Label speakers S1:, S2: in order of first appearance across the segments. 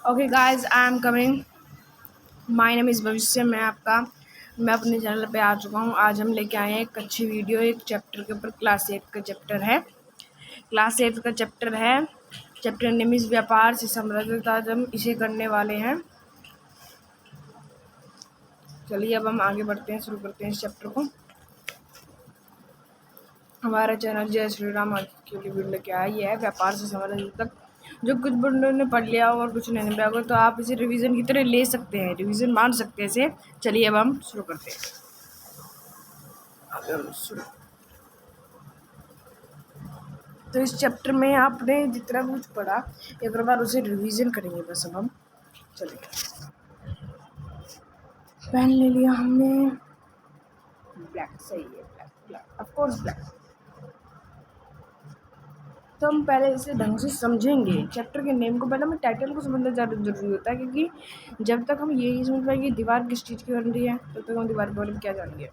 S1: Okay guys, I am coming. My name is भविष्य। मैं अपने चैनल पे आ चुका हूँ। आज हम लेके आए हैं एक अच्छी वीडियो, एक चैप्टर के ऊपर। क्लास 8 का चैप्टर है। चैप्टर नेम इज़ व्यापार से समृद्धता। आज हम इसे करने वाले हैं। चलिए अब हम आगे बढ़ते हैं, शुरू करते हैं इस चैप्टर को। हमारा चैनल जय श्री राम आज की वीडियो लेके आया है व्यापार से समृद्धता तक। जो कुछ बंदों ने पढ़ लिया होगा और कुछ नहीं पढ़ा होगा तो आप इसे रिवीजन की तरह ले सकते हैं, रिवीजन मान सकते हैं इसे। चलिए अब हम शुरू करते हैं। तो इस चैप्टर में आपने जितना कुछ पढ़ा एक बार उसे रिवीजन करेंगे बस। अब हम चलिए, पेन ले लिया हमने। ब्लैक सही है, ब्लैक ऑफ कोर्स ब्लैक। तो हम पहले इसे ढंग से समझेंगे। चैप्टर के नेम को पहले हमें टाइटल को समझना ज़्यादा जरूरी होता है, क्योंकि जब तक हम ये नहीं समझ पाएंगे दीवार किस चीज़ की बन रही है तब तक हम दीवार के बारे में क्या जानेंगे।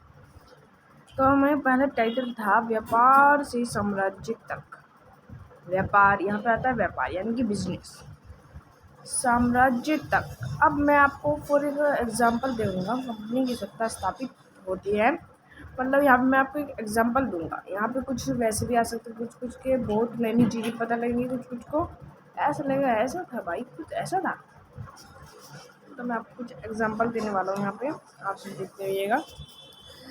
S1: तो हमें पहले टाइटल था व्यापार से साम्राज्य तक। व्यापार यहाँ पे आता है, व्यापार यानी कि बिजनेस। साम्राज्य तक। अब मैं आपको फॉर एग्जांपल दूंगा। कंपनी की सत्ता स्थापित होती है, मतलब यहाँ पे मैं आपको एक एग्जांपल दूंगा। यहाँ पे कुछ वैसे भी आ सकते, कुछ के बहुत नई नई चीज़ें पता लगेंगी, कुछ को ऐसा लगेगा ऐसा था भाई, कुछ ऐसा था। तो मैं आपको कुछ एग्जांपल देने वाला हूँ यहाँ पे, आप देखते रहिएगा।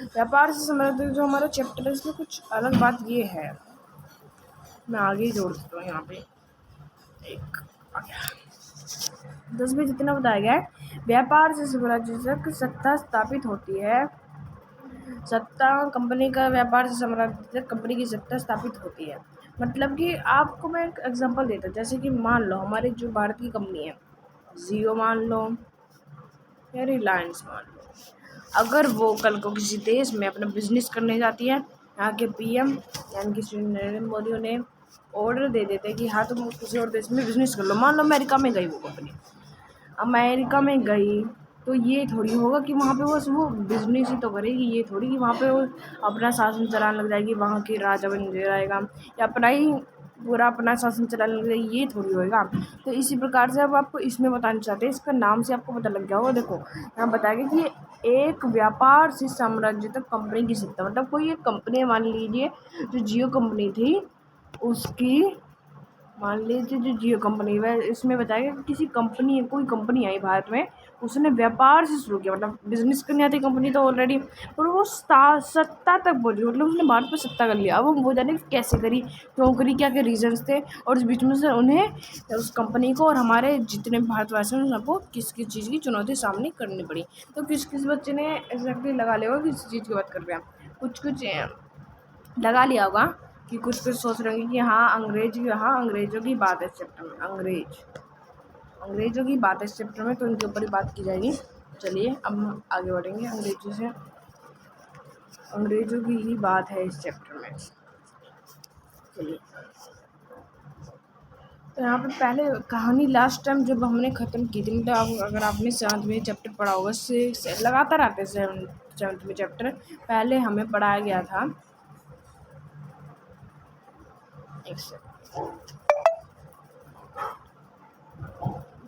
S1: व्यापार से संबंधित जो हमारा चैप्टर है इसमें कुछ अलग बात ये है, मैं आगे ही जोड़ देता हूँ। यहाँ पे एक आ गया 10 में जितना बताया गया है, व्यापार से साम्राज्य तक सत्ता स्थापित होती है। सत्ता कंपनी का, व्यापार से साम्राज्य तक कंपनी की सत्ता स्थापित होती है। मतलब कि आपको मैं एक एग्जांपल देता हूँ। जैसे कि मान लो हमारी जो भारत की कंपनी है, जियो मान लो या रिलायंस मान लो, अगर वो कल को किसी देश में अपना बिजनेस करने जाती है, यहाँ के पीएम यानी कि श्री नरेंद्र मोदी उन्हें ऑर्डर दे देते हैं कि हाँ तुम किसी और देश में बिजनेस कर लो। मान लो अमेरिका में गई वो कंपनी, अमेरिका में गई तो ये थोड़ी होगा कि वहाँ पे बस वो बिजनेस ही तो करेगी। ये थोड़ी कि वहाँ पे वो अपना शासन चलाने लग जाएगी, वहाँ की राजा बन जाएगा या अपना ही पूरा अपना शासन चलाने लग जाएगी, ये थोड़ी होएगा। तो इसी प्रकार से अब आपको इसमें बताना चाहते हैं, इसका नाम से आपको पता लग गया होगा। देखो यहाँ बताया गया कि ये एक व्यापार से साम्राज्य तक कंपनी की सत्ता, मतलब कोई एक कंपनी मान लीजिए जो जियो कंपनी थी, उसकी मान लीजिए जो जियो कंपनी है, इसमें बताया कि किसी कंपनी, कोई कंपनी आई भारत में, उसने व्यापार से शुरू किया, मतलब बिजनेस करनी आती कंपनी तो ऑलरेडी, और वो सत्ता तक पहुंची, मतलब उसने भारत पर सत्ता कर लिया। अब हम वो जाने कैसे करी, क्यों करी, क्या क्या रीजंस थे, और इस बीच में से उन्हें उस कंपनी को और हमारे जितने भारतवासी हैं सबको किस किस चीज़ की चुनौती सामने करनी पड़ी। तो किस किस बच्चे ने एग्जैक्टली लगा लिया होगा किस चीज़ की बात कर रहे हैं, कुछ लगा लिया होगा कि कुछ सोच रहे होंगे कि हाँ अंग्रेजों की बात है इस चैप्टर में। अंग्रेजों की बात है इस चैप्टर में, तो उनके ऊपर ही बात की जाएगी। चलिए अब हम आगे बढ़ेंगे। अंग्रेजों की ही बात है इस चैप्टर में। चलिए, तो यहाँ पे पहले कहानी लास्ट टाइम जब हमने ख़त्म की थी, मतलब अगर आपने 7th में चैप्टर पढ़ा होगा, से लगातार आते हैं 7th में चैप्टर, पहले हमें पढ़ाया गया था,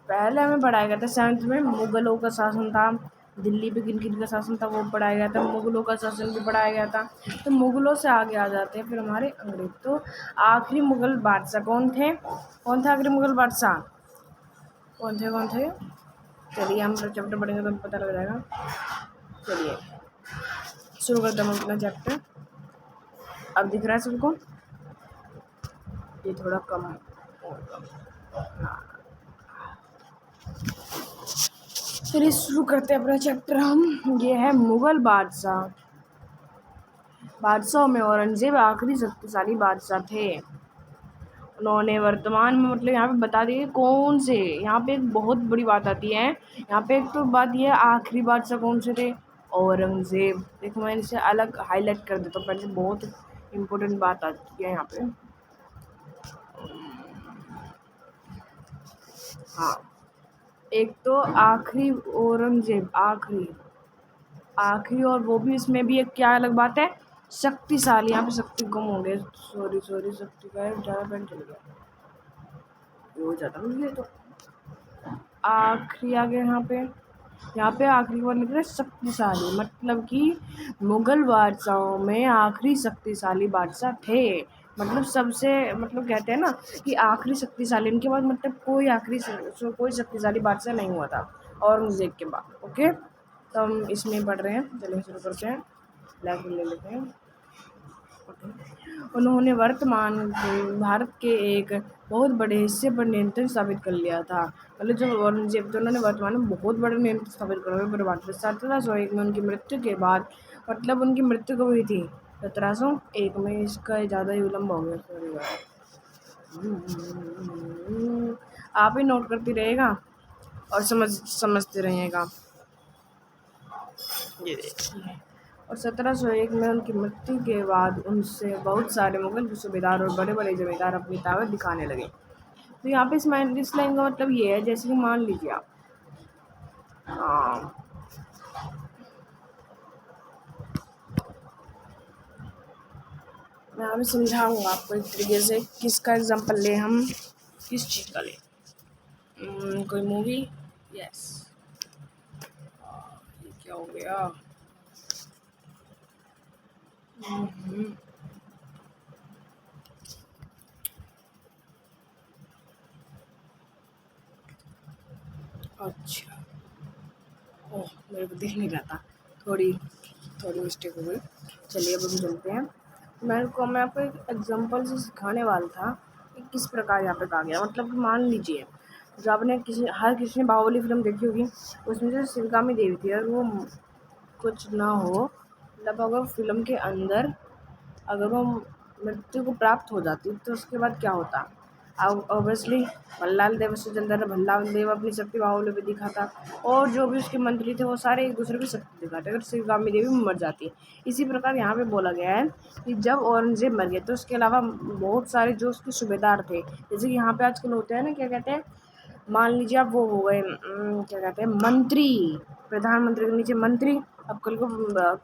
S1: पहले हमें पढ़ाया गया था 7th में, मुग़लों का शासन था, दिल्ली पे किन किन का शासन था वो पढ़ाया गया था, मुग़लों का शासन भी पढ़ाया गया था। तो मुग़लों से आगे आ जाते हैं फिर हमारे अंग्रेज। तो आखिरी मुग़ल बादशाह कौन थे, कौन था आखिरी मुग़ल बादशाह, कौन थे? चलिए हम चैप्टर पढ़ेंगे तो पता लग जाएगा। चलिए शुरू करते हैं अपना चैप्टर। अब दिख रहा है सबको, ये थोड़ा कम होगा। चलिए शुरू करते हैं अपना चैप्टर हम। ये है मुग़ल बादशाह में औरंगजेब आखिरी शक्तिशाली बादशाह थे। उन्होंने वर्तमान में, मतलब यहाँ पे बता दिए कौन से, यहाँ पे एक बहुत बड़ी बात आती है। यहाँ पे एक तो बात ये आखिरी बादशाह कौन से थे, औरंगजेब। देखो मैं इसे अलग हाईलाइट कर देता हूँ, पहले से बहुत इम्पोर्टेंट बात आती है यहाँ पे। हाँ, एक तो आखिरी औरंगजेब, आखिरी, और वो भी इसमें भी एक क्या अलग बात है, शक्तिशाली। यहाँ पे शक्ति कम हो गया, सॉरी शक्ति का ज़्यादा पेन चल गया, वो ज़्यादा मिल गया। तो आखिरी आ गया यहाँ पे आखिरी वर्ड लिख रहा है शक्तिशाली, मतलब कि मुगल बादशाहों में आखिरी शक्तिशाली बादशाह थे। मतलब सबसे, मतलब कहते हैं ना कि आखिरी शक्तिशाली, इनके बाद मतलब कोई शक्तिशाली बादशाह नहीं हुआ था औरंगजेब के बाद। ओके, तो हम इसमें पढ़ रहे हैं, चलिए शुरू करते हैं, लाइक ले लेते हैं। उन्होंने वर्तमान भारत के एक बहुत बड़े हिस्से पर नियंत्रण स्थापित कर लिया था। मतलब जब औरंगजेब थे उन्होंने वर्तमान में बहुत बड़े नियंत्रण स्थापित कर भारत में 1701 में उनकी मृत्यु के बाद, मतलब उनकी मृत्यु कब हुई थी? 1701 में। इसका ज़्यादा ही विलम्ब हो गया, सॉरी। आप ही नोट करती रहेगा और समझते रहिएगा। ये देखिए, और 1701 में उनकी मृत्यु के बाद उनसे बहुत सारे मुगल सूबेदार और बड़े बड़े जमींदार अपनी ताकत दिखाने लगे। तो यहाँ पे इस लाइन का मतलब ये है, जैसे कि मान लीजिए आप, मैं अभी समझाऊंगा आपको एक तरीके से। किसका एग्जांपल ले हम, किस चीज़ का ले? कोई मूवी। यस, ये क्या हो गया? अच्छा, ओह मेरे को दिख नहीं रहा था, थोड़ी मिस्टेक हो गई। चलिए अब हम चलते हैं। मैं आपको एक एग्जांपल से सिखाने वाला था कि किस प्रकार यहाँ पे कहा गया। मतलब कि मान लीजिए, जो आपने हर किसी ने बाहुबली फिल्म देखी होगी, उसमें जो शिवगामी देवी थी, और वो कुछ ना हो, मतलब अगर फिल्म के अंदर अगर वो मृत्यु को प्राप्त हो जाती तो उसके बाद क्या होता? अब ऑब्वियसली भल्लाल देव से चलता था, भल्लाल देव अपनी शक्ति बाहुबली पे दिखाता, और जो भी उसके मंत्री थे वो सारे एक दूसरे की शक्ति दिखाते अगर शिवगामी देवी मर जाती। इसी प्रकार यहाँ पे बोला गया है कि जब औरंगजेब मर गया तो उसके अलावा बहुत सारे जो उसके सूबेदार थे, जैसे कि यहाँ पे आजकल होते हैं ना, क्या कहते हैं, मान लीजिए आप वो हो गए, क्या कहते हैं, मंत्री, प्रधानमंत्री के नीचे मंत्री। अब कल को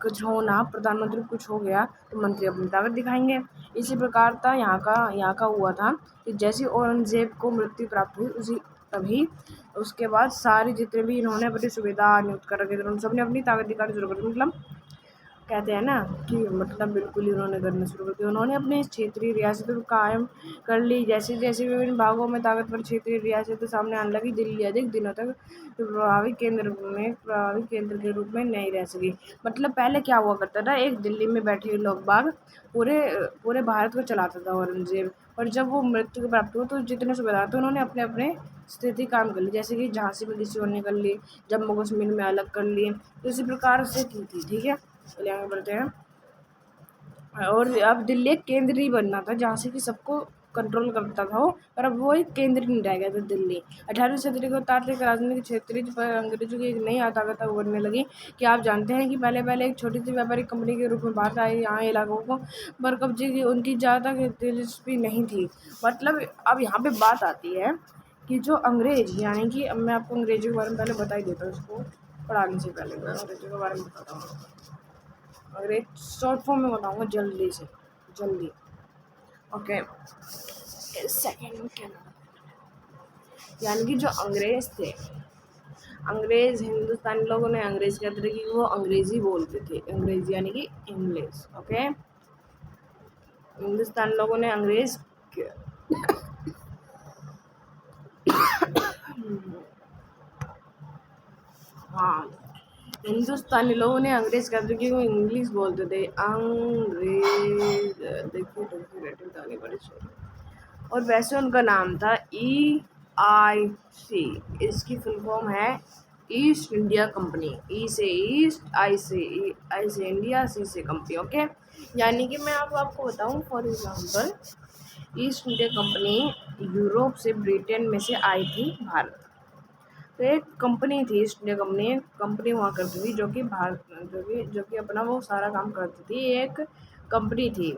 S1: कुछ होना, प्रधानमंत्री कुछ हो गया तो मंत्री अपनी ताकत दिखाएंगे। इसी प्रकार था यहाँ का हुआ था कि जैसे औरंगजेब को मृत्यु प्राप्त हुई उसी तभी उसके बाद सारे जितने भी इन्होंने अपने सुविधा नियुक्त कर रखे थे उन सब ने अपनी ताकत दिखानी शुरू कर दी। मतलब कहते हैं ना कि मतलब बिल्कुल ही उन्होंने करना शुरू कर दिया। उन्होंने अपने क्षेत्रीय रियासतों को कायम कर ली। जैसे जैसे विभिन्न भागों में ताकतवर क्षेत्रीय रियासतें सामने आने लगी, दिल्ली अधिक दिनों तक प्रभावी केंद्र के रूप में नहीं रह सकी। मतलब पहले क्या हुआ करता था, एक दिल्ली में बैठे लोग बाग पूरे पूरे भारत को चलाता था औरंगजेब, और जब वो मृत्यु को प्राप्त हुआ तो जितने सूबेदार थे उन्होंने अपने अपने स्थिति काम कर ली। जैसे कि झांसी में किसी और ने कर ली, जम्मू कश्मीर में अलग कर ली, तो इसी प्रकार से की थी। ठीक है, चलिए आगे बढ़ते हैं। और अब दिल्ली एक केंद्र ही बनना था जहाँ से कि सबको कंट्रोल करता था वो, पर अब वो एक केंद्र नहीं रह गया था दिल्ली। 18वीं सदी को तात्विक राजनीतिक क्षेत्रीय पर अंग्रेजों की एक नई ताकत उभरने लगी। कि आप जानते हैं कि पहले एक छोटी सी व्यापारिक कंपनी के रूप में भारत आए यहाँ इलाकों को पर कब्जे की उनकी ज़्यादा दिलचस्पी नहीं थी। मतलब अब यहाँ पे बात आती है कि जो अंग्रेज, यानी कि अब मैं आपको अंग्रेजों के बारे में पहले बता ही देता हूँ, इसको पढ़ाने से पहले मैं अंग्रेजों के बारे में बताता हूँ। अगर एक शॉर्ट फॉर्म में बताऊंगा जल्दी। ओके, सेकेंड क्या नाम, यानी कि जो अंग्रेज थे, अंग्रेज हिंदुस्तानी लोगों ने अंग्रेज कहते थे कि वो अंग्रेजी बोलते थे, अंग्रेजी यानी कि इंग्लिश। ओके, हिंदुस्तानी लोगों ने अंग्रेज हाँ, हिंदुस्तानी लोगों ने अंग्रेज कहते थे कि वो इंग्लिश बोलते थे। अंग्रेज, देखिए बड़ी, और वैसे उनका नाम था EIC। इसकी फुल फॉर्म है ईस्ट इंडिया कंपनी। ई से ईस्ट, आई से इंडिया, सी से कंपनी। ओके, यानी कि मैं आपको बताऊं, for example east India company Europe से, ब्रिटेन में से आई थी भारत। तो एक कंपनी थी ईस्ट इंडिया कंपनी हुआ करती थी जो कि भारत जो कि अपना वो सारा काम करती थी, एक कंपनी थी।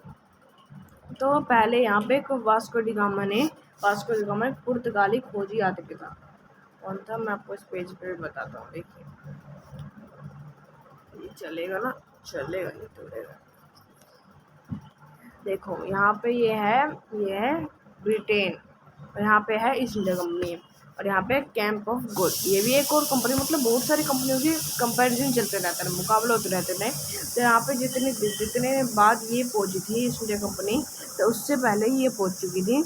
S1: तो पहले यहाँ पे एक वास्को डी गामा एक पुर्तगाली खोजी यात्री था। कौन था, मैं आपको इस पेज पे बताता हूँ। देखिए, ये चलेगा ना, चलेगा नहीं चलेगा। देखो यहाँ पे ये है ब्रिटेन, और यहाँ पे है ईस्ट इंडिया कंपनी, और यहाँ पे कैंप ऑफ गुड, ये भी एक और कंपनी, मतलब बहुत सारी कंपनियों की कंपैरिजन चलते रहता है, मुकाबले होते रहते हैं। तो यहाँ पे जितने जितने बाद ये पहुंची थी ईस्ट इंडिया कंपनी, तो उससे पहले ही ये पहुंच चुकी थी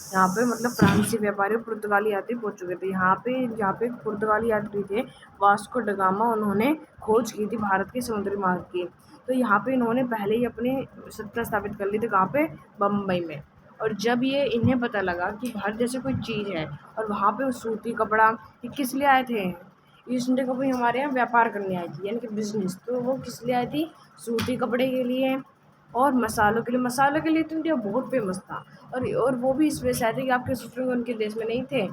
S1: यहाँ पे, मतलब फ्रांसीसी व्यापारी पुर्तगाली यात्री पहुंच चुके थे यहाँ पे पुर्तगाली यात्री थे वास्को ड गामा, उन्होंने खोज की थी भारत के समुद्री मार्ग की। तो यहाँ पे इन्होंने पहले ही अपनी सत्ता स्थापित कर ली थी, कहाँ पे, बम्बई में। और जब ये इन्हें पता लगा कि भारत जैसे कोई चीज़ है और वहाँ पे सूती कपड़ा, ये किस लिए आए थे, ईस्ट इंडिया कंपनी हमारे यहाँ व्यापार करने आई थी, यानी कि बिजनेस। तो वो किस लिए आई थी, सूती कपड़े के लिए और मसालों के लिए। मसालों के लिए तो इंडिया बहुत फेमस था, और वो भी इस वजह से आए थे कि आपके सिस्टर उनके देश में नहीं थे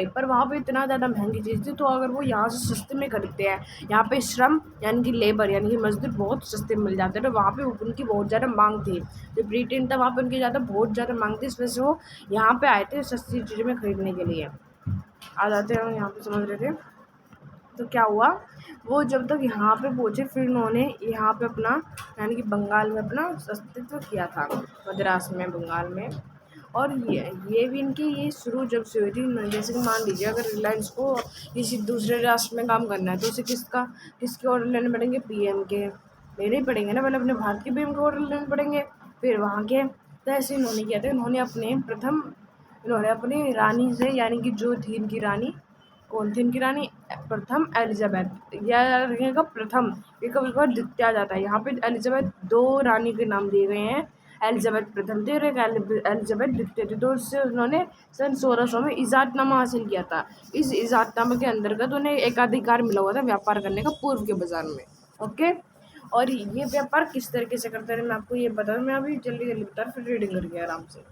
S1: पर वहाँ पे इतना ज़्यादा महंगी चीज़ थी, तो अगर वो यहाँ से सस्ते में खरीदते हैं, यहाँ पे श्रम यानी कि लेबर यानी कि मजदूर बहुत सस्ते में मिल जाते हैं, तो वहाँ पे उनकी बहुत ज़्यादा मांग थी। जो ब्रिटेन था वहाँ पे उनकी बहुत ज़्यादा मांग थी, इस वजह से वो यहाँ पे आए थे सस्ती चीज़ों में खरीदने के लिए। आ जाते हैं, यहाँ पे समझ रहे थे। तो क्या हुआ, वो जब तक यहाँ पे पहुँचे, फिर उन्होंने यहाँ पे अपना यानी कि बंगाल में अपना अस्तित्व किया था, मद्रास में, बंगाल में। और ये भी इनकी ये शुरू जब से हुई थी, जैसे कि मान लीजिए अगर रिलायंस को किसी दूसरे राष्ट्र में काम करना है, तो उसे किसके ऑर्डर लेने पड़ेंगे, पीएम के लेने ही पड़ेंगे ना, पहले अपने भारत के पीएम के ऑर्डर लेने पड़ेंगे, फिर वहाँ के। तो ऐसे इन्होंने किया था, इन्होंने अपनी रानी से, यानी कि जो थी इनकी रानी, कौन थी इनकी रानी, प्रथम एलिजाबेथ, या रहेगा प्रथम, ये कभी कभार द्वितीय आ जाता है। यहाँ पे एलिजाबेथ, दो रानी के नाम दिए गए हैं, एलिजाबेथ प्रथम थी और एक एलिजाबेथ द्वितीय थी। तो उससे उन्होंने सन 1600 में इजातनामा हासिल किया था। इस इजातनामे के अंतर्गत उन्हें एकाधिकार मिला हुआ था व्यापार करने का पूर्व के बाजार में। ओके, और ये व्यापार किस तरीके से करते रहे, मैं आपको ये बता दूँ, मैं अभी जल्दी जल्दी बता, फिर रीडिंग करके आराम से।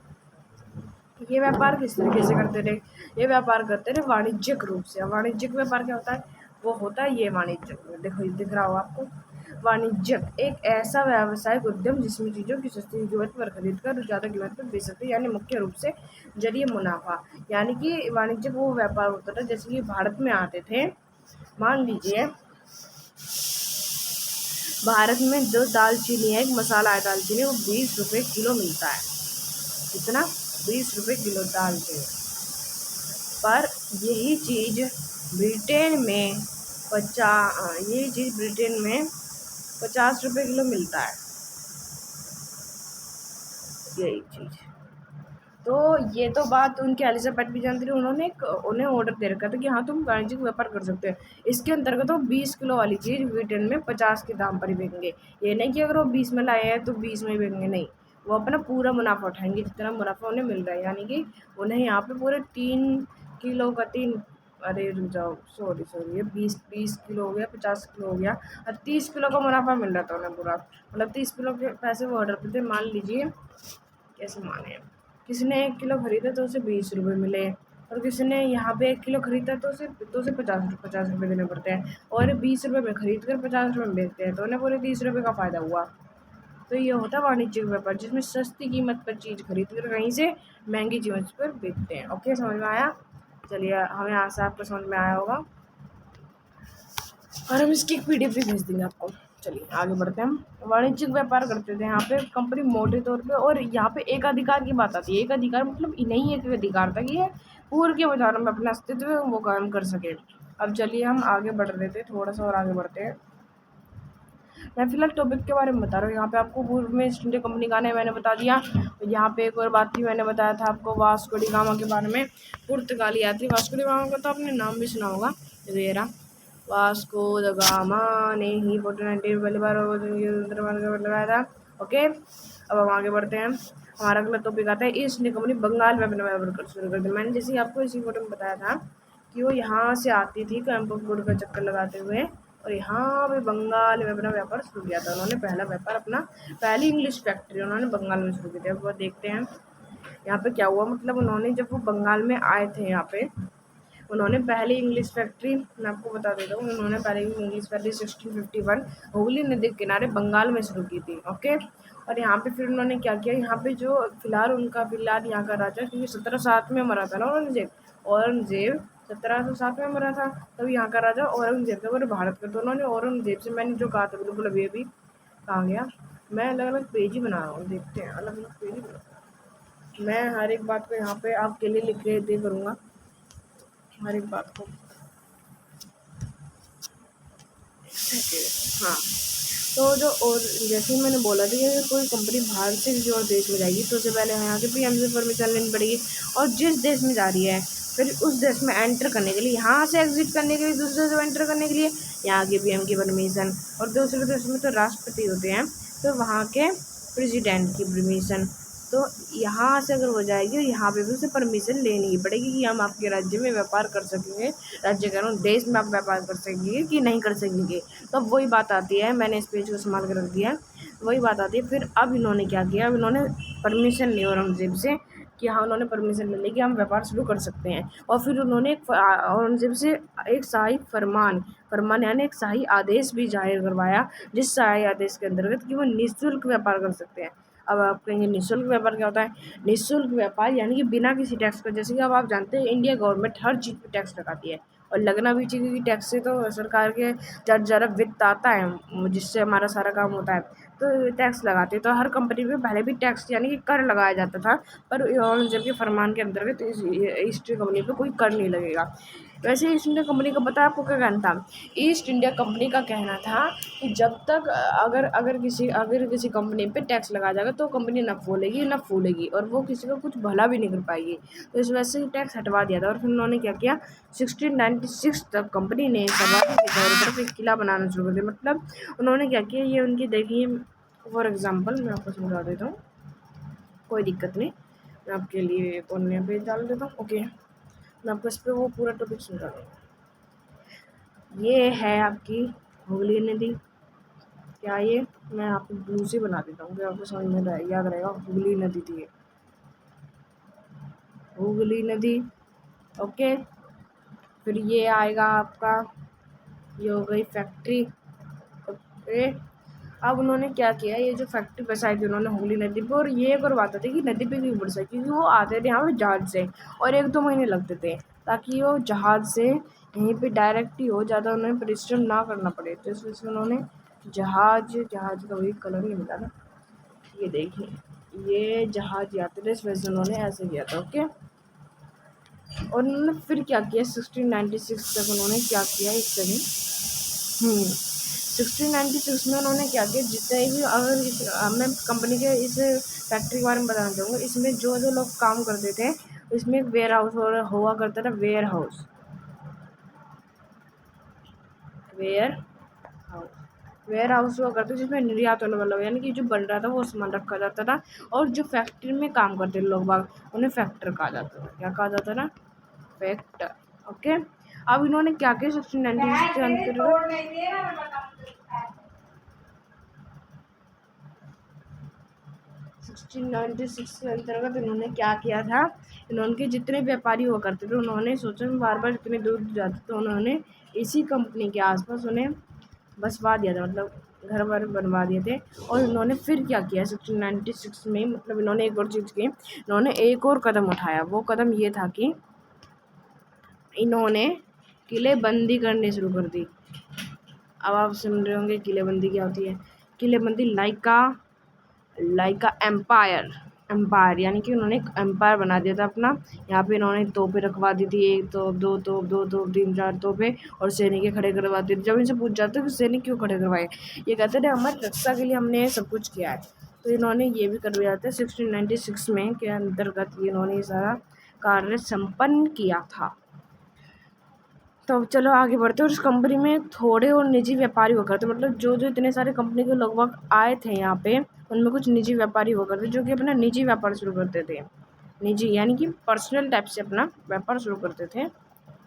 S1: ये व्यापार किस तरीके से करते रहे, ये व्यापार करते रहे वाणिज्यिक रूप से। वाणिज्यिक व्यापार क्या होता है, वो होता है ये वाणिज्यिक, देखो ये दिख रहा होगा आपको। वाणिज्यिक एक ऐसा व्यावसायिक उद्यम जिसमें चीज़ों की सस्ती कीमत पर खरीद कर ज़्यादा कीमत पर बेच सकते हैं, यानी मुख्य रूप से जरिए मुनाफा। यानी कि वाणिज्यिक वो व्यापार होता था, जैसे कि भारत में आते थे, मान लीजिए भारत में जो दालचीनी है, एक मसाला है दालचीनी, वो 20 रुपये किलो मिलता है। कितना, 20 रुपये किलो दालचीनी। पर यही चीज़ ब्रिटेन में 50 रुपये किलो मिलता है, यही चीज़। तो ये तो बात उनकी एलिजाबेथ भी जानती थी, उन्हें ऑर्डर दे रखा था कि हाँ तुम वाणिज्यिक व्यापार कर सकते हो। इसके अंतर्गत वो 20 किलो वाली चीज़ ब्रिटेन में 50 के दाम पर ही बेचेंगे। ये नहीं कि अगर वो 20 में लाए हैं तो 20 में ही बेचेंगे, नहीं, वो अपना पूरा मुनाफा उठाएंगे, जितना मुनाफा उन्हें मिल रहा है। यानी कि उन्हें यहाँ पे पूरे 3 किलो का अरे रुक जाओ, सॉरी ये 20 किलो हो गया, 50 किलो हो गया, और 30 किलो का मुनाफा मिल रहा था उन्हें पूरा, मतलब 30 किलो के पैसे वो ऑर्डर पे थे। मान लीजिए, कैसे माने, किसी ने 1 किलो खरीदा तो उसे 20 रुपये मिले, और किसी ने यहाँ पे 1 किलो खरीदा तो उसे 50 रुपये देने पड़ते हैं, और 20 रुपये में खरीद कर 50 रुपये में बेचते हैं, तो उन्हें पूरे 30 रुपये का फ़ायदा हुआ। तो ये होता है वाणिज्यिक व्यापार, जिसमें सस्ती कीमत पर चीज़ खरीद कर कहीं से महंगी कीमत पर बेचते हैं। ओके, समझ में आया? चलिए, हमें आशा आपको समझ में आया होगा, और हम इसकी एक PDF भी भेज देंगे आपको। चलिए आगे बढ़ते हैं। हम वाणिज्यिक व्यापार करते थे यहाँ पे कंपनी मोटे तौर पे, और यहाँ पे एक अधिकार की बात आती है। एक अधिकार मतलब नहीं एक अधिकार था कि ये पूर्व के बाजारों में अपना अस्तित्व वो कायम कर सके। अब चलिए हम आगे बढ़ रहे थे, थोड़ा सा और आगे बढ़ते हैं। मैं फिलहाल टॉपिक के बारे में बता रहा हूँ। यहाँ पे आपको पूर्व में ईस्ट इंडिया कंपनी का है मैंने बता दिया। यहाँ पे एक और बात थी, मैंने बताया था आपको वास्को डी गामा के बारे में। पुर्तगाली यात्री वास्को डी गामा का तो आपने नाम भी सुना होगा, वेरा वास्को द गामा ने ही 1490 पहली बार लगाया था। ओके, अब हम आगे बढ़ते हैं। हमारा अगला टॉपिक आता है ईस्ट इंडिया कंपनी बंगाल में अपना व्यापार शुरू कर दिया। मैंने जैसे आपको इसी फोटो में बताया था कि वो यहाँ से आती थी कैंप ऑफ गुड का चक्कर लगाते हुए, और यहाँ पे बंगाल में अपना व्यापार शुरू किया था उन्होंने। पहली इंग्लिश फैक्ट्री उन्होंने बंगाल में शुरू की थी। अब वो देखते हैं यहाँ पे क्या हुआ। मतलब उन्होंने जब वो बंगाल में आए थे, यहाँ पे उन्होंने पहली इंग्लिश फैक्ट्री, मैं आपको बता देता हूँ, उन्होंने पहली इंग्लिश फैक्ट्री 1651 हुगली नदी के किनारे बंगाल में शुरू की थी। ओके, और यहाँ पे फिर उन्होंने क्या किया, यहाँ पे जो फिलहाल यहाँ का राजा, क्योंकि 1707 में मरा था ना औरंगजेब 1707 में मरा था, तब यहाँ का राजा औरंगजेब था पूरे भारत का। तो उन्होंने औरंगजेब से, मैंने जो कहा था बिल्कुल अभी कहा गया, मैं अलग अलग पेज ही बना रहा हूँ, देखते हैं अलग अलग पेज ही बना। मैं हर एक बात को यहाँ पे आपके लिए लिख के दे करूँगा। हर एक बात को। हाँ, तो जो और जैसे ही मैंने बोला था कि अगर कोई कंपनी बाहर से किसी और देश में जाएगी तो उससे पहले यहाँ के पीएम से परमिशन लेनी पड़ेगी, और जिस देश में जा रही है फिर उस देश में एंटर करने के लिए, यहाँ से एग्जिट करने के लिए दूसरे देश में एंटर करने के लिए यहाँ के पीएम की परमिशन, और दूसरे देश में तो राष्ट्रपति होते हैं तो वहाँ के प्रेसिडेंट की परमिशन। तो यहाँ से अगर हो जाएगी तो यहाँ पे भी उसे परमिशन लेनी ही पड़ेगी कि हम आपके राज्य में व्यापार कर सकेंगे, राज्य कह रहा हूँ देश में आप व्यापार कर सकेंगे कि नहीं कर सकेंगे। तो अब वही बात आती है, मैंने इस पेज को संभाल के रख दिया, वही बात आती है। फिर अब इन्होंने क्या किया, अब इन्होंने परमिशन ली औरंगज़ेब से कि हाँ उन्होंने परमिशन ले ली कि हम व्यापार शुरू कर सकते हैं। और फिर उन्होंने औरंगज़ेब से एक शाही फरमान यानी एक शाही आदेश भी जाहिर करवाया, जिस शाही आदेश के अंतर्गत कि वो निःशुल्क व्यापार कर सकते हैं। अब आप कहेंगे निःशुल्क व्यापार क्या होता है? निःशुल्क व्यापार यानी कि बिना किसी टैक्स का, जैसे कि अब आप जानते हैं इंडिया गवर्नमेंट हर चीज़ पे टैक्स लगाती है, और लगना भी चाहिए, क्योंकि टैक्स से तो सरकार के ज़रा वित्त आता है जिससे हमारा सारा काम होता है। तो टैक्स लगाते हैं, तो हर कंपनी पे पहले भी टैक्स यानी कि कर लगाया जाता था, पर औरंगज़ेब के फरमान के अंतर्गत इस ईस्ट कंपनी पे कोई कर नहीं लगेगा। वैसे ईस्ट इंडिया कंपनी का पता है आपको क्या कहना था? ईस्ट इंडिया कंपनी का कहना था कि जब तक अगर किसी कंपनी पे टैक्स लगाया जाएगा तो कंपनी न फूलेगी और वो किसी का कुछ भला भी नहीं कर पाएगी। तो इस वजह से टैक्स हटवा दिया था, और फिर उन्होंने क्या किया, 1696 तक कंपनी ने सवारी के तौर पर एक किला बनाना शुरू कर दिया। मतलब उन्होंने क्या किया, ये उनकी देखिए फॉर एग्जाम्पल मैं आपको समझा देता हूँ, कोई दिक्कत नहीं, मैं आपके लिए एक और नया पेज डाल देता हूँ। ओके, मैं आपको इस पर वो पूरा टॉपिक समझा दूँगा। ये है आपकी हुगली नदी। क्या ये मैं आपको ब्लू से बना देता हूँ, आपको समझ में याद रहेगा, हुगली नदी थी ये, हुगली नदी। ओके, फिर ये आएगा आपका, ये हो गई फैक्ट्री। ओके, अब उन्होंने क्या किया, ये जो फैक्ट्री बसाई थी उन्होंने हुगली नदी पर, और ये एक और बात होती कि नदी पे भी उड़ सके, क्योंकि वो आते थे यहाँ पे जहाज से और 1-2 महीने लगते थे, ताकि वो जहाज से यहीं पे डायरेक्ट ही हो, ज़्यादा उन्हें परिश्रम ना करना पड़े। तो इस वजह से उन्होंने जहाज का वही कलर नहीं मिला ना, ये देखिए ये जहाज यात्री थे, इस वजह से उन्होंने ऐसे किया था। ओके, और उन्होंने फिर क्या किया, 1696 तक उन्होंने क्या किया, एक सेकेंड, 1696 में उन्होंने क्या किया, जितने भी अगर मैं कंपनी के इस फैक्ट्री के बारे में बताना चाहूँगा, इसमें जो जो लोग काम करते थे इसमें एक वेयर हाउस हुआ करता था, वेयर हाउस वेयर हाउस हुआ करता, जिसमें निर्यात होने वाला यानी कि जो बन रहा था वो सामान रखा जाता था, और जो फैक्ट्री में काम करते लोग बाग उन्हें फैक्टर कहा जाता था। क्या कहा जाता था? फैक्टर। ओके, अब इन्होंने क्या किया 1696 के अंतर्गत, 1696 के अंतर्गत इन्होंने क्या किया था, इन्होंने जितने व्यापारी हुआ करते थे उन्होंने सोचा बार बार इतने दूर जाते, तो उन्होंने इसी कंपनी के आसपास उन्हें बसवा दिया था, मतलब घर वर बनवा दिए थे। और इन्होंने फिर क्या किया 1696 में, मतलब इन्होंने एक और चीज़ की, इन्होंने एक और कदम उठाया। वो कदम ये था कि इन्होंने किलेबंदी करनी शुरू कर दी। अब आप सुन रहे होंगे किलेबंदी क्या होती है? किलेबंदी लाइक एम्पायर यानी कि उन्होंने एक एम्पायर बना दिया था अपना। यहाँ पे इन्होंने तोपें रखवा दी थी, 1 तोप 2 तोप 2 तोप 3 4 तोपें, और सैनिक खड़े करवा दी थी। जब इनसे पूछ जाते कि सैनिक क्यों खड़े करवाए, ये कहते थे हमारी रक्षा के लिए हमने सब कुछ किया है। तो इन्होंने ये भी करवाया था 1696 में के अंतर्गत इन्होंने ये सारा कार्य संपन्न किया था। तो चलो आगे बढ़ते हैं। और उस कंपनी में थोड़े और निजी व्यापारी हुआ करते, मतलब जो जो इतने सारे कंपनी के लोग आए थे यहाँ पे, उनमें कुछ निजी व्यापारी हुआ करते जो कि अपना निजी व्यापार शुरू करते थे। निजी यानी कि पर्सनल टाइप से अपना व्यापार शुरू करते थे।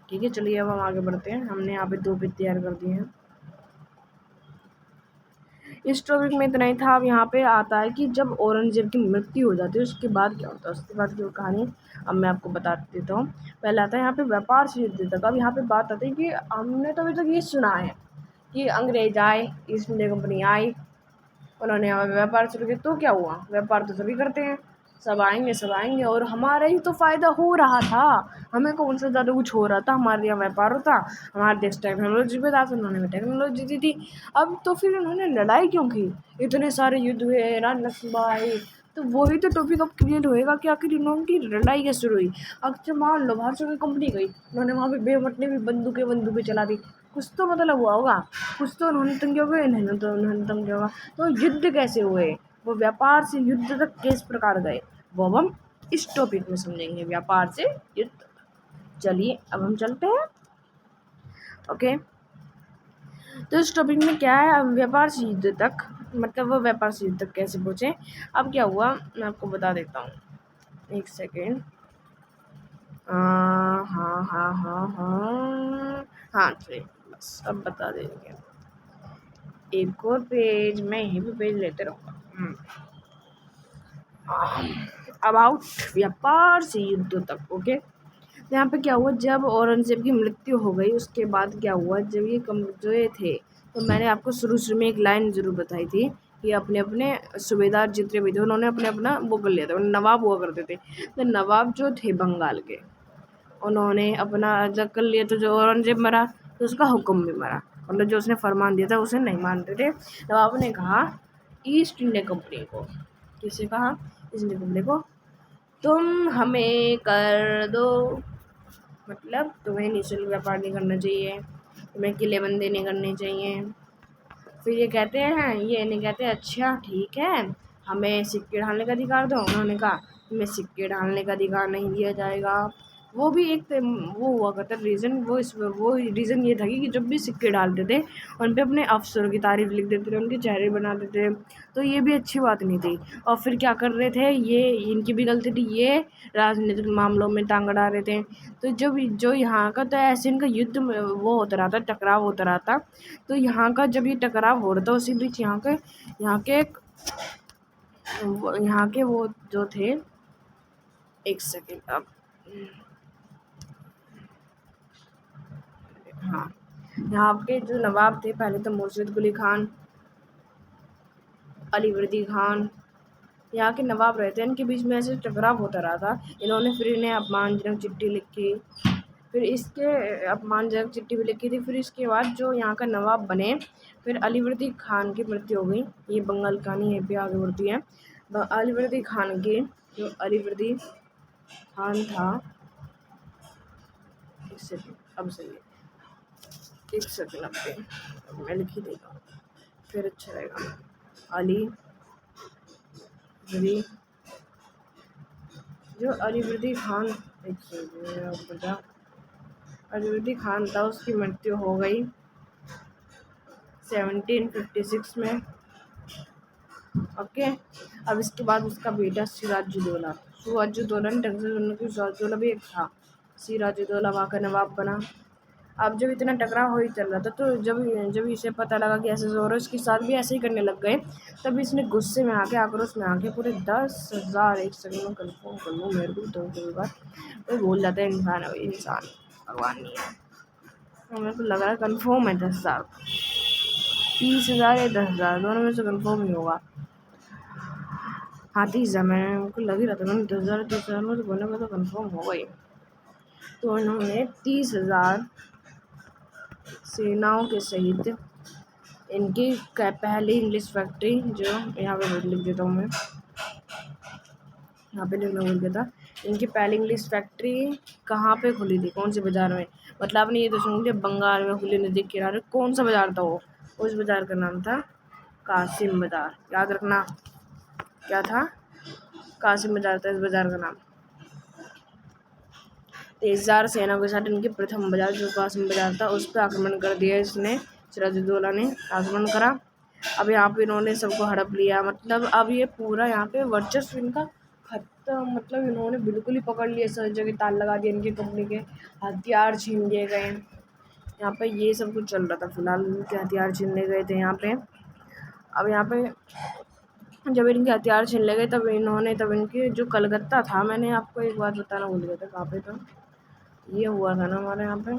S1: ठीक है, चलिए अब हम आगे बढ़ते हैं। हमने यहाँ पे 2 पेज तैयार कर दिए हैं। इस टॉपिक में इतना ही था। अब यहाँ पे आता है कि जब औरंगजेब की मृत्यु हो जाती है उसके बाद क्या होता है, उसके बाद की कहानी अब मैं आपको बता देता हूँ। पहले आता है यहाँ पे व्यापार से युद्ध तक। अब यहाँ पे बात आती है कि हमने तो अभी तक ये सुना है कि अंग्रेज आए, ईस्ट इंडिया कंपनी आई, उन्होंने यहाँ पे व्यापार शुरू किया, तो क्या हुआ? व्यापार तो सभी करते हैं, सब आएंगे और हमारा ही तो फ़ायदा हो रहा था, हमें कौन सा ज़्यादा कुछ हो रहा था, हमारे यहाँ व्यापार होता, हमारे देश टेक्नोलॉजी पे था तो उन्होंने भी टेक्नोलॉजी दी थी। अब तो फिर उन्होंने लड़ाई क्यों की? इतने सारे युद्ध हुए, रानी लक्ष्मीबाई, तो वही तो टॉपिक अब क्रिएट होएगा कि आखिर इनकी लड़ाई कैसे शुरू हुई। अगर मान लो बाहर से कोई कंपनी गई, उन्होंने वहाँ पे बेमतलब भी बंदूकें चला दी, कुछ तो मतलब हुआ होगा, कुछ तो उन्होंने तंग किया होगा, उन्होंने तंग किया होगा। तो युद्ध कैसे हुए, वो व्यापार से युद्ध तक किस प्रकार गए, वो अब हम इस टॉपिक में समझेंगे, व्यापार से युद्ध। चलिए अब हम चलते हैं। ओके, तो इस टॉपिक में क्या है, अब व्यापार से युद्ध तक, मतलब वो व्यापार से युद्ध तक कैसे पहुँचे। अब क्या हुआ मैं आपको बता देता हूँ, एक सेकेंड। हाँ हाँ हाँ हाँ हाँ हाँ चलिए बस अब बता देंगे। एक और पेज, मैं यहीं पे पेज लेते रहूँगा। अबाउट व्यापार से युद्ध तक। ओके, यहाँ पे क्या हुआ, जब औरंगजेब की मृत्यु हो गई उसके बाद क्या हुआ, जब ये कमजोर थे, तो मैंने आपको शुरू में एक लाइन जरूर बताई थी कि अपने अपने सूबेदार जितने भी थे उन्होंने अपने अपना वो कर लिया था, नवाब हुआ करते थे। तो नवाब जो थे बंगाल के, उन्होंने अपना जब कर लिया, तो जो औरंगजेब मरा तो उसका हुक्म भी मरा, मतलब जो उसने फरमान दिया था उसे नहीं मानते थे। नवाब ने कहा ईस्ट इंडिया कंपनी को, किसे कहा, ईस्ट इंडिया कंपनी को, तुम हमें कर दो, मतलब तुम्हें निःशुल्क व्यापार नहीं करना चाहिए, तुम्हें किलेबंदी नहीं करनी चाहिए। फिर ये कहते हैं, ये नहीं कहते अच्छा ठीक है हमें सिक्के ढालने का अधिकार दो, उन्होंने कहा तुम्हें सिक्के ढालने का अधिकार नहीं दिया जाएगा। वो भी एक वो हुआ करता रीज़न, वो रीज़न ये था कि जब भी सिक्के डालते थे उन पे अपने अफसरों की तारीफ लिख देते थे, उनके चेहरे बना देते थे, तो ये भी अच्छी बात नहीं थी। और फिर क्या कर रहे थे, ये इनकी भी गलती थी, ये राजनीतिक मामलों में टांग अड़ा रहे थे। तो जब जो यहाँ का, तो ऐसे इनका युद्ध वो होता रहा था, टकराव होता रहा था। तो यहाँ का जब ये टकराव हो रहा था उसी बीच यहाँ के वो जो थे, एक सेकेंड अब, हाँ, यहाँ के जो नवाब थे पहले तो मुर्शिद कुली खान, अलीवर्दी खान, यहाँ के नवाब रहते हैं, इनके बीच में ऐसे टकराव होता रहा था। इन्होंने फिर इन्हें अपमानजनक चिट्ठी लिखी, फिर इसके अपमानजनक चिट्ठी भी लिखी थी। फिर इसके बाद जो यहाँ का नवाब बने, फिर अलीवर्दी खान की मृत्यु हो गई। ये बंगाल कहानी यहीं पे आगे बढ़ती है। अलीवर्दी खान की, जो अलीवर्दी खान था, एक सेकेंड अब सही है, एक सेकेंड अब पे मैं लिख ही देगा फिर अच्छा रहेगा। जो अलीवर्दी खान, एक सेकेंड, अलीवर्दी खान था, उसकी मृत्यु हो गई 1756 में। ओके, अब इसके बाद उसका बेटा सिराजुद्दौला ने ढंग से सिराजुद्दौला भी एक था, सिराजुद्दौला वहाँ का नवाब बना। अब जब इतना टकराव हो ही चल रहा था, तो जब इसे पता लगा कि ऐसे ज़ोर इसके साथ भी ऐसे ही करने लग गए, तब इसने गुस्से में आके, आक्रोश में आके पूरे 10,000, एक सेकंड में कन्फर्म कर लूँ, मेरे को तो बार कोई भूल जाता है, इंसान भगवान नहीं है, तो मेरे को लग रहा है कन्फर्म है 10,000, 30,000 या 10,000 दोनों में से कन्फर्म ही होगा। हाँ 30,000, मेरे को लग ही रहा था, मैंने 10,000 में तो बोलने में तो कन्फर्म हो गई। तो इन्होंने 30,000 सेनाओं के सहित इनकी पहली इंग्लिश फैक्ट्री, जो यहाँ पे लिख देता हूँ मैं, यहाँ पे लिखना भूल गया था, इनकी पहली इंग्लिश फैक्ट्री कहाँ पे खुली थी, कौन से बाज़ार में, मतलब आपने ये तो सुन लिया बंगाल में खुली, नदी के किनारे, कौन सा बाज़ार था वो, उस बाज़ार का नाम था कासिम बाज़ार, याद रखना क्या था, कासिम बाज़ार था इस बाज़ार का नाम। 30,000 सेना के साथ इनके प्रथम बाज़ार जो कासिम बाज़ार था उस पर आक्रमण कर दिया इसने, सिराजुद्दौला ने आक्रमण करा। अब यहाँ पे इन्होंने सबको हड़प लिया, मतलब अब ये पूरा यहाँ पे वर्चस्व इनका खत्म, मतलब इन्होंने बिल्कुल ही पकड़ लिया, सब जगह ताल लगा दिया, इनकी कंपनी के हथियार छीन लिए गए। यहाँ पे ये सब कुछ चल रहा था, फिलहाल इनके हथियार छीन लिए गए थे यहाँ पे। अब यहाँ पे जब इनके हथियार छीन ले गए, तब इनके जो कलकत्ता था, मैंने आपको एक बात बताना भूल गया था, कहाँ पे था, ये हुआ था ना हमारे यहाँ पे,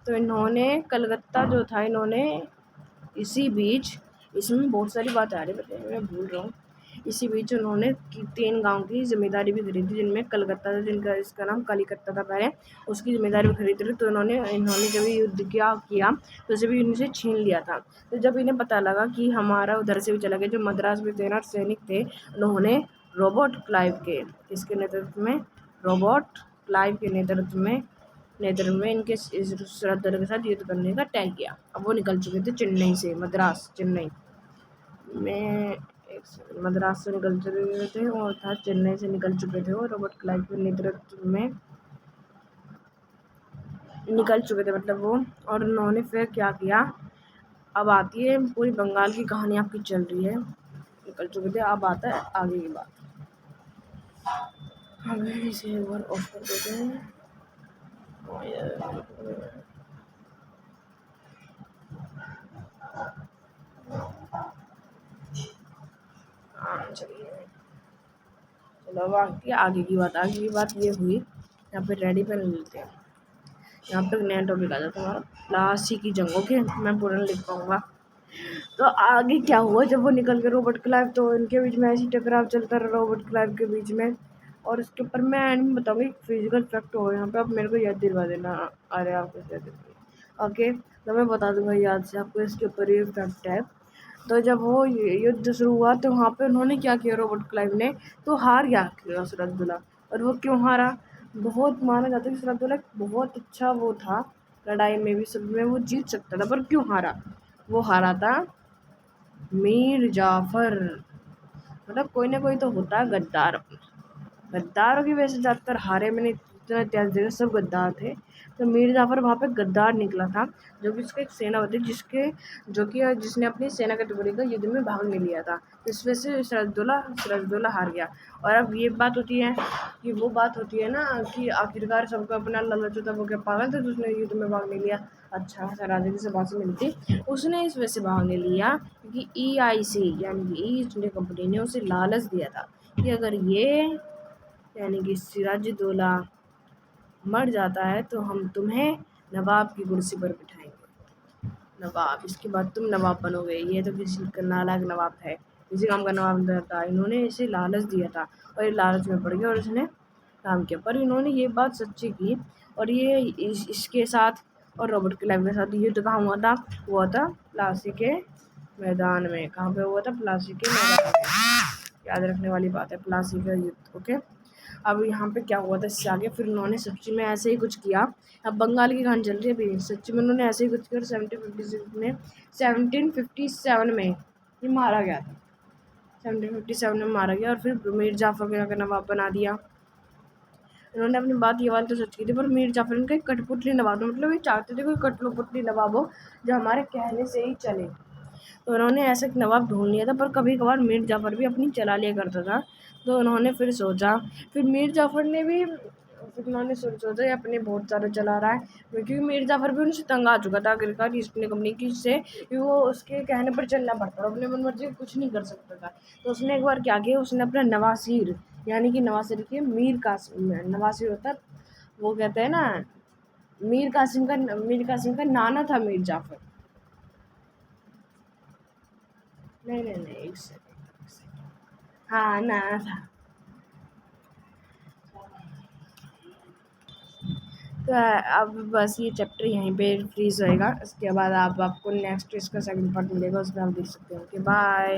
S1: तो इन्होंने कलकत्ता जो था, इन्होंने इसी बीच, इसमें बहुत सारी बातें आ रही, बताइए मैं भूल रहा हूँ, इसी बीच उन्होंने 3 गाँव की ज़िम्मेदारी भी खरीदी, जिनमें कलकत्ता था, जिनका इसका नाम कलिकत्ता था पहले, उसकी ज़िम्मेदारी भी खरीद ली। तो इन्होंने जब युद्ध किया तो जब इनसे छीन लिया था। तो जब इन्हें पता लगा कि हमारा उधर से भी चला गया, जो मद्रास में तैनात सैनिक थे, उन्होंने रॉबर्ट क्लाइव के किसके नेतृत्व में रॉबर्ट क्लाइव के नेतृत्व में इनके सरदारों के साथ युद्ध करने का तय किया। अब वो निकल चुके थे चेन्नई से, चेन्नई में मद्रास से निकल चुके थे और था चेन्नई से निकल चुके थे और रॉबर्ट क्लाइव के नेतृत्व में निकल चुके थे मतलब वो। और उन्होंने फिर क्या किया, अब आती है पूरी बंगाल की कहानी आपकी चल रही है। निकल चुके थे, अब आता है आगे की बात। हम इसे एक बार ऑफ कर देते हैं। चलिए चलो आगे की बात ये हुई। यहाँ पे रेडी पेन लेते हैं। यहाँ पे नया टॉपिक आ जाता है हमारा प्लासी की जंगों के, मैं पूरा लिख पाऊँगा। तो आगे क्या हुआ जब वो निकल गए रॉबर्ट क्लाइव, तो इनके बीच में ऐसी टकराव चलता रहा रॉबर्ट क्लाइव के बीच में। और इसके ऊपर मैं एंड में बताऊँगी फिजिकल फैक्ट हो यहाँ पे, आप मेरे को याद दिलवा देना। अरे आपको याद दिलवा, ओके, तो मैं बता दूंगा याद से आपको, इसके ऊपर ये फैक्ट है। तो जब वो युद्ध शुरू हुआ तो वहाँ पे उन्होंने क्या किया, रॉबर्ट क्लाइव ने तो हार गया सिराजुद्दौला। और वो क्यों हारा, बहुत माना जाता है कि सिराजुद्दौला बहुत अच्छा वो था, लड़ाई में भी सब में वो जीत सकता था, पर क्यों हारा, वो हारा था मीर जाफ़र। मतलब कोई ना कोई तो होता है गद्दार, गद्दारों की वजह से ज़्यादातर हारे। मैंने इतना इतिहास देखा, सब गद्दार थे। तो मीर जाफ़र वहाँ पे गद्दार निकला था, जो कि उसका एक सेनापति जिसने अपनी सेना के टुकड़े का युद्ध में भाग नहीं लिया था। इस वजह से सिराजुद्दौला हार गया। और अब ये बात होती है कि वो बात होती है ना कि आखिरकार सबको अपना लालच होता, वो क्या पागल था जिसने युद्ध में भाग नहीं लिया। अच्छा खासा राजा की सभा से मिलती, उसने इस वजह से भाग नहीं लिया क्योंकि EIC यानी कि ईस्ट इंडिया कंपनी ने उसे लालच दिया था कि अगर ये यानी कि सिराजुद्दौला मर जाता है तो हम तुम्हें नवाब की कुर्सी पर बिठाएंगे, नवाब, इसके बाद तुम नवाब बनोगे। ये तो किसी का नालायक नवाब है, किसी काम का नवाब नहीं था। इन्होंने इसे लालच दिया था और ये लालच में पड़ गया और इसने काम किया। पर इन्होंने ये बात सच्ची की। और ये इसके साथ और रॉबर्ट क्लाइव के साथ युद्ध कहाँ हुआ था प्लासी के मैदान में। कहाँ पे हुआ था, प्लासी के मैदान में। याद रखने वाली बात है, प्लासी का युद्ध, ओके। अब यहाँ पे क्या हुआ था इससे आगे, फिर उन्होंने सच्ची में ऐसे ही कुछ किया। अब बंगाल की कहानी चल रही है अभी, सच्ची में उन्होंने ऐसे ही कुछ किया। 1757 में ये मारा गया था, 1757 में मारा गया। और फिर मीर जाफ़र को यहाँ नवाब बना दिया। इन्होंने अपनी बात ये वाली तो सच की थी, पर मीर जाफ़र इनका एक कठपुतली नवाब था। मतलब ये चाहते थे कोई कठपुतली नवाब हो जो हमारे कहने से ही चले। तो उन्होंने ऐसा एक नवाब ढूंढ लिया था, पर कभी कभार मीर जाफ़र भी अपनी चला लिया करता था। तो उन्होंने फिर मीर जाफ़र ने भी उन्होंने सोचा अपने बहुत सारे चला रहा है, क्योंकि मीर जाफ़र भी उनसे तंग आ चुका था आखिरकार ईस्ट इंडिया कंपनी की से, कि वो उसके कहने पर चलना पड़ता, अपने मन मर्जी कुछ नहीं कर सकता था। तो उसने एक बार क्या किया, उसने अपना नवासीर यानी कि नवासीर के नवासीर होता है, वो कहते हैं ना मीर कासिम का नाना था मीर जाफ़र। नहीं, एक सेकंड, हाँ नाना था। तो अब बस ये चैप्टर यहीं पे फ्रीज होएगा। इसके बाद आपको नेक्स्ट इसका सेकंड पार्ट मिलेगा, उसमें आप देख सकते हो। Okay bye.